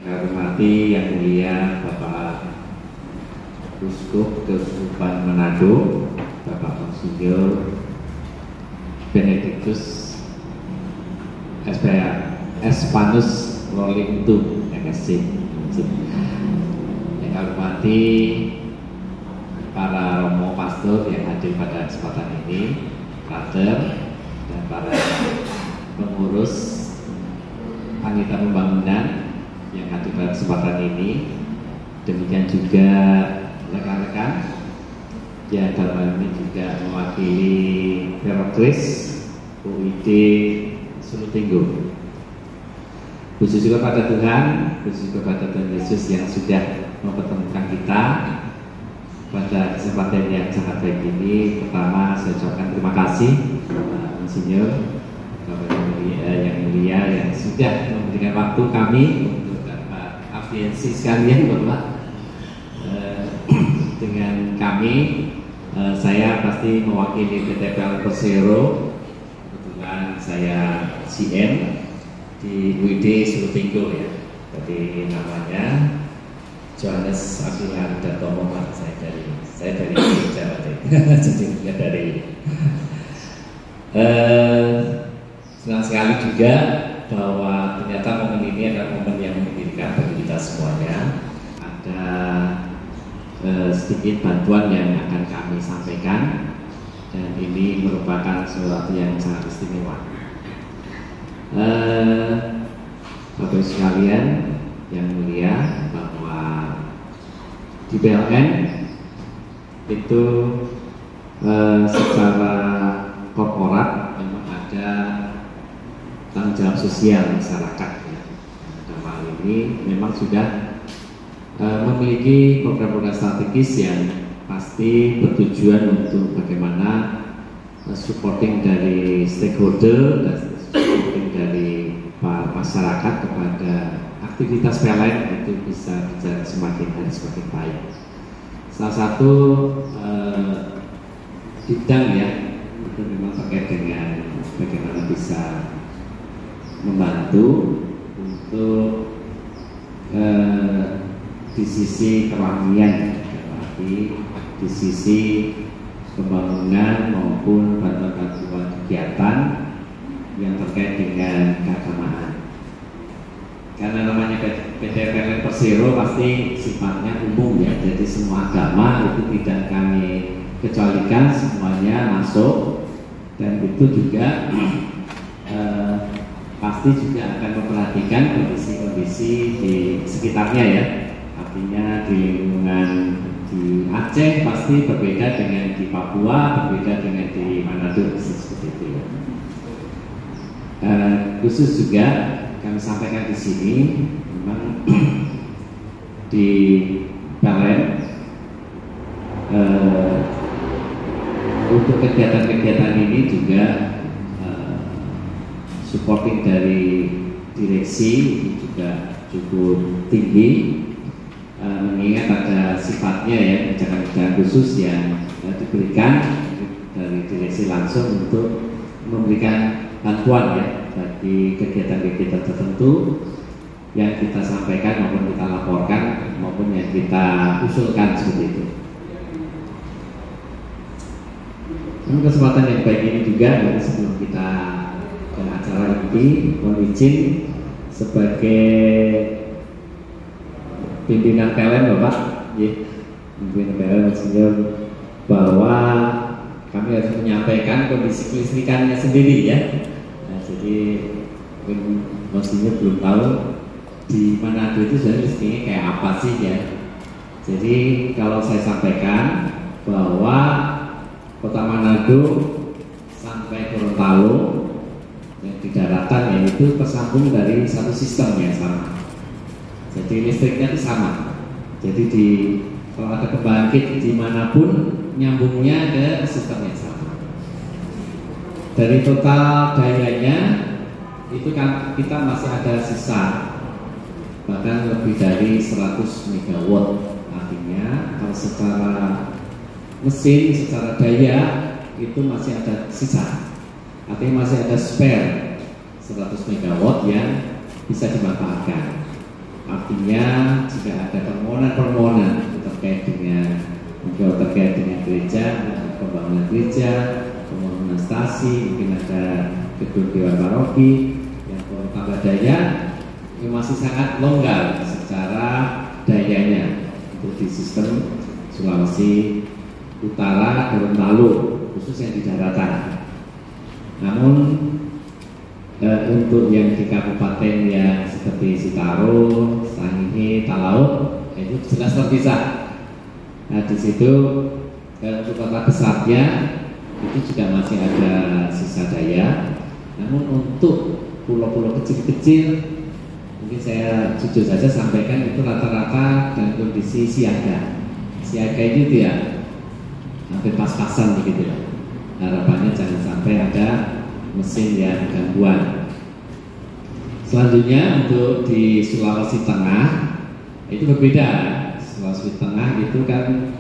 Saya hormati yang mulia Bapak Uskup Keuskupan Manado, Bapak Monsinyur Benedictus Espanus Rolingtum MSc. Yang saya hormati para romo pastor yang hadir pada kesempatan ini, frater dan para pengurus panitia pembangunan yang hadir pada kesempatan ini, demikian juga rekan-rekan yang dalam ini juga mewakili Perokris UID Sulutinggo. Khusus juga pada Tuhan, khusus juga pada Tuhan Yesus yang sudah mempertemukan kita pada kesempatan yang sangat baik ini. Pertama, saya ucapkan terima kasih kepada Monsinyur yang mulia yang sudah memberikan waktu kami untuk dapat audiensi sekalian Bapak dengan kami. Saya pasti mewakili PT PLN Persero, kebetulan saya CM di UID Sulutinggo ya. Jadi namanya Johannes Abdullah Datomo, saya dari Jawa jadi bukan dari senang sekali juga bahwa ternyata momen ini adalah momen yang menggembirakan bagi kita semuanya. Ada sedikit bantuan yang akan kami sampaikan, dan ini merupakan sesuatu yang sangat istimewa. Bapak sekalian yang mulia, bahwa di PLN itu secara korporat memang ada tanggung jawab sosial masyarakat ya. Dalam hal ini memang sudah memiliki program-program strategis yang pasti bertujuan untuk bagaimana supporting dari stakeholder dan supporting dari masyarakat kepada aktivitas PLN itu bisa berjalan semakin hari semakin baik. Salah satu bidang ya itu memang terkait dengan bagaimana bisa membantu untuk di sisi kewangian, berarti di sisi pembangunan maupun bantuan-bantuan kegiatan yang terkait dengan keagamaan. Karena namanya PT PLN Persero pasti sifatnya umum ya, jadi semua agama itu tidak kami kecualikan, semuanya masuk, dan itu juga pasti juga akan memperhatikan kondisi-kondisi di sekitarnya ya. Artinya di lingkungan di Aceh pasti berbeda dengan di Papua, berbeda dengan di Manado, seperti itu ya. Khusus juga kami sampaikan di sini, memang di PLN untuk kegiatan-kegiatan ini juga supporting dari direksi juga cukup tinggi, mengingat ada sifatnya ya kebijakan-kebijakan khusus yang diberikan dari direksi langsung untuk memberikan bantuan ya bagi kegiatan-kegiatan tertentu yang kita sampaikan maupun kita laporkan maupun yang kita usulkan seperti itu. Kesempatan yang baik ini juga, sebelum kita ke acara inti, mohon izin sebagai pimpinan PLN Bapak, pimpinan PLN Monsinyur, bahwa kami harus menyampaikan kondisi kelistrikannya sendiri ya. Nah, jadi Monsinyur belum tahu di Manado itu sebenarnya listriknya kayak apa sih ya. Jadi kalau saya sampaikan bahwa Kota Manado sampai Gorontalo yang di daratan yaitu tersambung dari satu sistem yang sama. Jadi listriknya itu sama. Jadi kalau ada pembangkit dimanapun nyambungnya ke sistem yang sama. Dari total dayanya itu kan kita masih ada sisa bahkan lebih dari 100 MW. Artinya kalau secara mesin, secara daya itu masih ada sisa, artinya masih ada spare 100 MW yang bisa dimanfaatkan. Artinya jika ada permohonan terkait dengan gereja, pembangunan gereja, pembangunan stasi, mungkin ada gedung dewan paroki yang perlu tambah daya, ini masih sangat longgar secara dayanya untuk di sistem Sulawesi Utara, Gorontalo, khusus yang di daratan. Namun untuk yang di kabupaten yang seperti Sitaro, Sangihe, Talaut itu jelas terpisah. Nah di situ untuk kota besarnya itu juga masih ada sisa daya. Namun untuk pulau-pulau kecil-kecil mungkin saya jujur saja sampaikan itu rata-rata dalam kondisi siaga. Siaga itu ya hampir pas-pasan begitu ya. Harapannya jangan sampai ada mesin yang gangguan. Selanjutnya untuk di Sulawesi Tengah itu berbeda. Sulawesi Tengah itu kan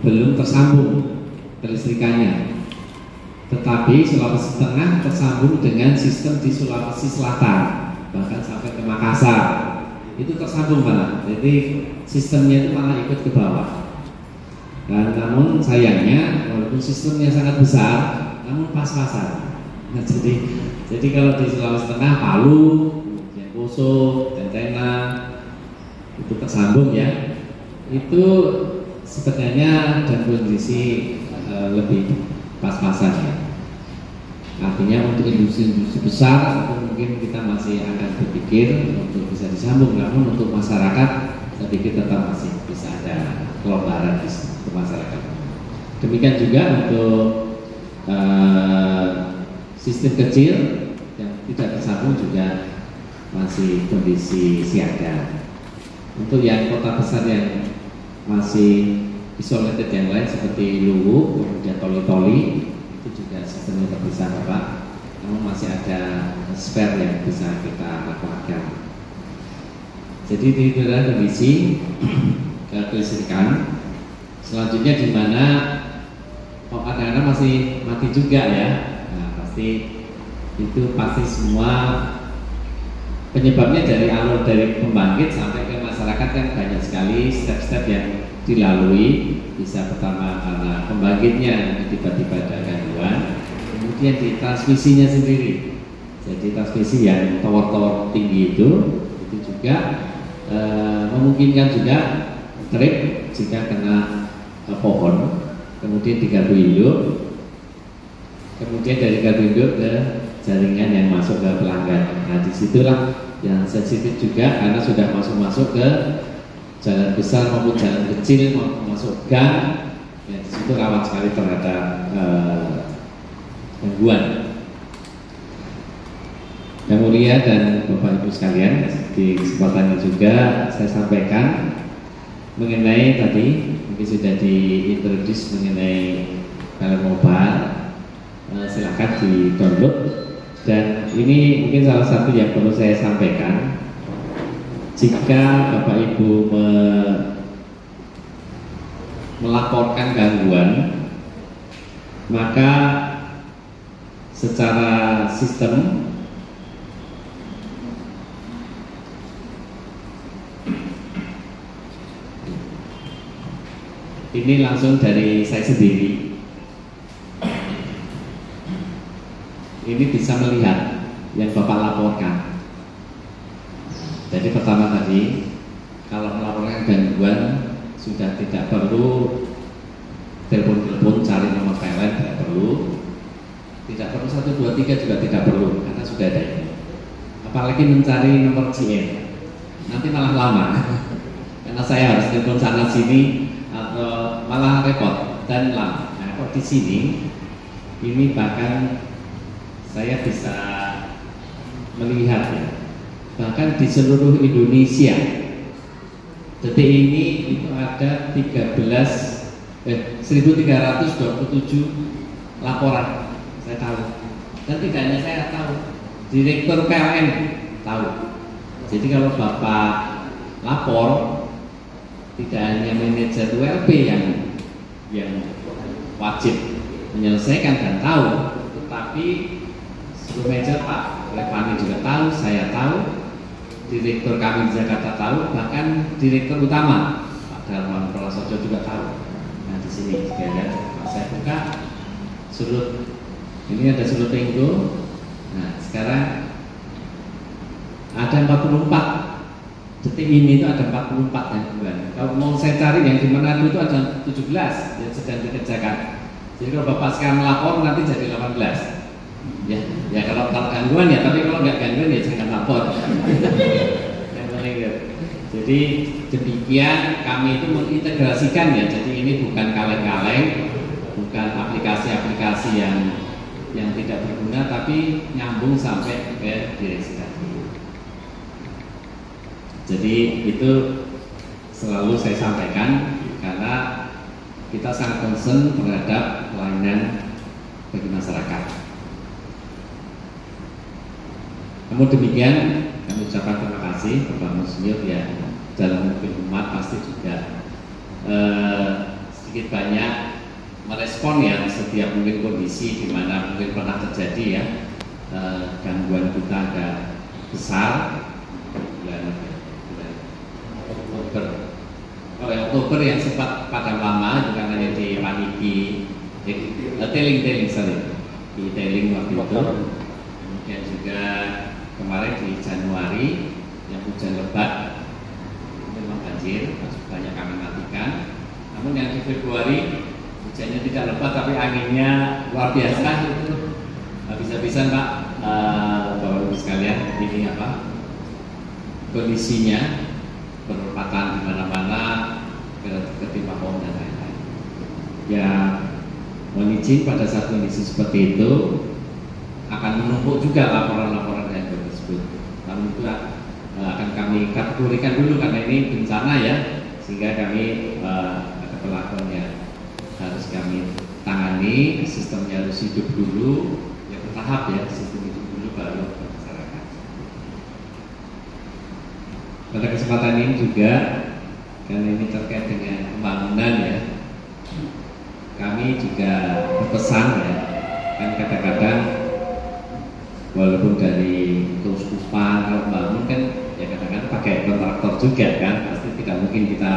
belum tersambung kelistrikannya, tetapi Sulawesi Tengah tersambung dengan sistem di Sulawesi Selatan, bahkan sampai ke Makassar itu tersambung malah. Jadi sistemnya itu malah ikut ke bawah. Dan namun sayangnya walaupun sistemnya sangat besar, namun pas-pasan. Nah, jadi kalau di Sulawesi Tengah, Palu, kemudian Poso, Tentena itu tersambung ya, itu sebenarnya dan kondisi lebih pas-pasan ya. Artinya untuk industri-industri besar itu mungkin kita masih akan berpikir untuk bisa disambung, namun untuk masyarakat saya pikir tetap masih bisa ada kelonggaran untuk masyarakat. Demikian juga untuk sistem kecil yang tidak tersambung juga masih kondisi siaga. Untuk yang kota besar yang masih isolated yang lain seperti Luwu, kemudian Toli-Toli itu juga sistemnya terpisah Bapak, namun masih ada spare yang bisa kita lakukan. Jadi itu adalah kondisi kelistrikan. Selanjutnya di mana kadang-kadang masih mati juga ya. Itu pasti semua penyebabnya dari alur dari pembangkit sampai ke masyarakat kan banyak sekali step-step yang dilalui. Bisa pertama karena pembangkitnya tiba-tiba ada gangguan, kemudian di transmisinya sendiri. Jadi transmisi yang tower-tower tinggi itu juga memungkinkan juga trip jika kena pohon, kemudian digarpu induk. Kemudian dari gardu induk ke jaringan yang masuk ke pelanggan. Nah disitulah yang sensitif juga karena sudah masuk ke jalan besar maupun jalan kecil maupun masuk gang. Ya, disitu rawan sekali terhadap gangguan. Yang mulia dan Bapak Ibu sekalian, di kesempatan ini juga saya sampaikan mengenai tadi mungkin sudah diintroduce mengenai film mobile. Silakan di-download, dan ini mungkin salah satu yang perlu saya sampaikan. Jika Bapak Ibu melaporkan gangguan, maka secara sistem ini langsung dari saya sendiri. Ini bisa melihat yang Bapak laporkan. Jadi pertama tadi, kalau melaporkan gangguan sudah tidak perlu telepon-telepon cari nomor PLN, tidak perlu. Tidak perlu 1, 2, 3 juga tidak perlu, karena sudah ada ini. Apalagi mencari nomor GM, nanti malah lama. Karena saya harus telepon sana sini atau malah repot dan lama. Nah, kok di sini ini bahkan saya bisa melihat ya, bahkan di seluruh Indonesia detik ini itu ada 13.327 laporan. Saya tahu, dan tidak hanya saya tahu, Direktur PLN tahu. Jadi kalau Bapak lapor, tidak hanya manajer ULP yang wajib menyelesaikan dan tahu, tetapi seluruh manajer Pak Lepani juga tahu, saya tahu, direktur kami di Jakarta tahu, bahkan direktur utama Pak Darmawan Prasojo juga tahu. Nah di sini sekalian saya buka sudut ini ada sudut pintu. Nah sekarang ada 44 detik ini itu ada 44 yang bulan. Kalau mau saya cari yang di Manado itu ada 17 yang sedang dikerjakan. Jadi kalau Bapak sekarang lapor nanti jadi 18. Ya kalau gangguan ya, tapi kalau nggak gangguan ya jangan lapor. Yang penting ya. Jadi demikian kami itu mengintegrasikan ya. Jadi ini bukan kaleng-kaleng, bukan aplikasi-aplikasi yang tidak berguna, tapi nyambung sampai ke direksi tadi. Jadi itu selalu saya sampaikan karena kita sangat concern terhadap pelayanan bagi masyarakat. Namun demikian kami ucapkan terima kasih Bapak Monsinyur ya, dalam memimpin umat pasti juga sedikit banyak merespon ya setiap mungkin kondisi di mana mungkin pernah terjadi ya gangguan kita agak besar bulan Oktober. Kalau Oktober yang sempat padam lama itu karena yang di Paniki tailing di tailing waktu itu. Kemudian juga kemarin di Januari yang hujan lebat memang banjir, banyak kami matikan. Namun yang di Februari hujannya tidak lebat tapi anginnya luar biasa itu habis-habisan Pak. Bapak Ibu sekalian, ini apa kondisinya berlepatan di mana-mana, ketimpa pohon dan lain-lain. Ya mohon izin pada saat kondisi seperti itu akan menumpuk juga laporan-laporan yang tersebut. Namun itu akan kami kategorikan dulu karena ini bencana ya, sehingga kami ada perlakuan yang harus kami tangani, sistemnya harus hidup dulu, ya bertahap ya, sistem hidup dulu baru masyarakat. Pada kesempatan ini juga, karena ini terkait dengan pembangunan ya, kami juga berpesan ya, kan kadang-kadang walaupun dari keuskupan kalau bangun kan ya kadang-kadang pakai kontraktor juga kan, pasti tidak mungkin kita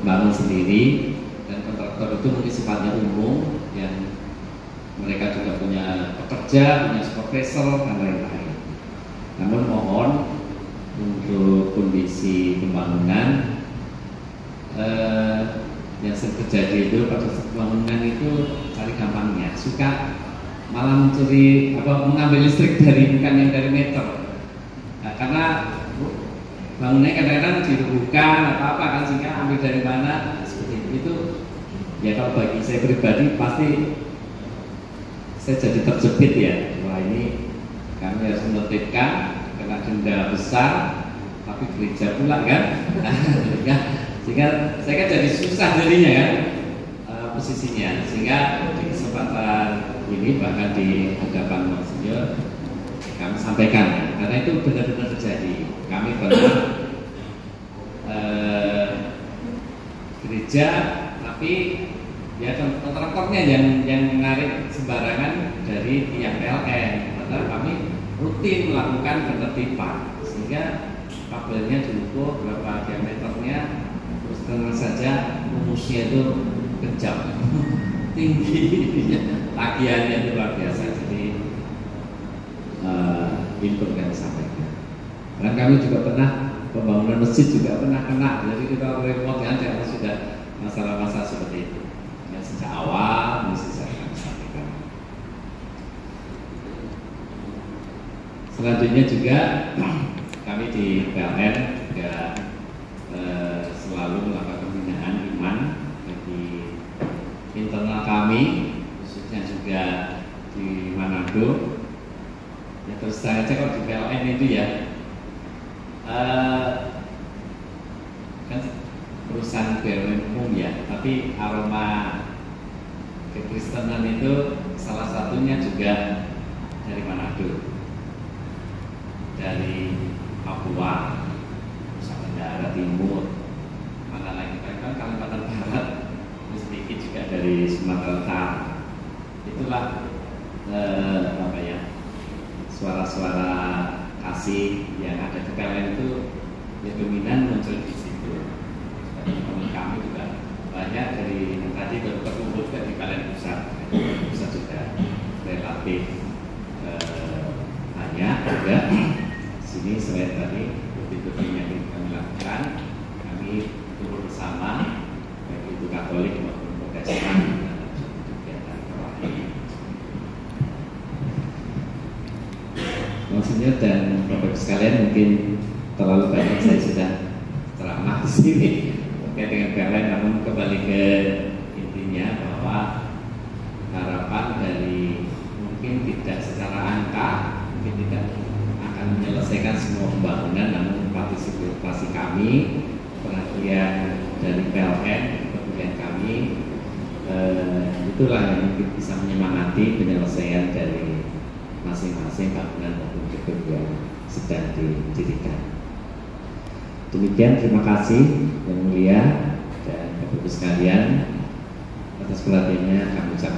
bangun sendiri, dan kontraktor itu mungkin sifatnya umum yang mereka juga punya pekerja, punya supervisor dan lain-lain. Namun mohon untuk kondisi pembangunan yang sering terjadi itu pada pembangunan itu cari gampangnya, suka malah mencuri mengambil listrik bukan yang dari meter. Nah, karena bangunannya kadang-kadang dirubuhkan atau apa kan, sehingga ambil dari mana seperti itu. Ya kalau bagi saya pribadi pasti saya jadi terjepit ya. Wah ini kami harus menertibkan, kena denda besar, tapi gereja pula kan. Sehingga saya kan jadi susah jadinya kan posisinya. Sehingga di kesempatan ini bahkan di hadapan Monsinyur kami sampaikan karena itu benar-benar terjadi. Kami pernah gereja tapi ya kontraktornya yang menarik sembarangan dari tiang PLN, padahal kami rutin melakukan penertiban sehingga kabelnya diukur berapa diameternya, terus tenang saja rumusnya itu kejam tinggi, tagihannya itu luar biasa. Jadi input kami sampaikan. Dan kami juga pernah pembangunan masjid juga pernah kena. Jadi kita repot kan kalau sudah masalah-masalah seperti itu. Ya sejak awal mesti saya kami sampaikan. Selanjutnya juga kami di PLN juga selalu melakukan pembinaan iman bagi internal kami, khususnya juga di Manado. Ya terus saja kalau di PLN itu ya kan perusahaan BUMN umum ya, tapi aroma kekristenan itu salah satunya juga dari Manado, dari Papua, Nusa Tenggara Timur, mana lagi kan Kalimantan Barat, sedikit juga dari Sumatera Utara. Itulah suara-suara prestasi yang ada di PLN itu ya dominan muncul di situ. Teman kami juga banyak dari yang tadi berkumpul juga di PLN pusat juga relatif banyak juga. Sini selain tadi bukti-bukti yang kami lakukan, kami turun bersama baik itu Katolik maupun Protestan dalam kegiatan kerohanian. Monsinyur dan Bapak sekalian, mungkin terlalu banyak saya sudah ceramah di sini terkait dengan PLN, namun kembali ke intinya bahwa harapan dari mungkin tidak secara angka, mungkin tidak akan menyelesaikan semua pembangunan, namun partisipasi kami, perhatian dari PLN, kemudian kami, itulah yang mungkin bisa menyemangati penyelesaian dari masing-masing bangunan maupun gedung yang sedang didirikan. Demikian, terima kasih yang mulia dan Bapak Ibu sekalian atas perhatiannya kami ucapkan.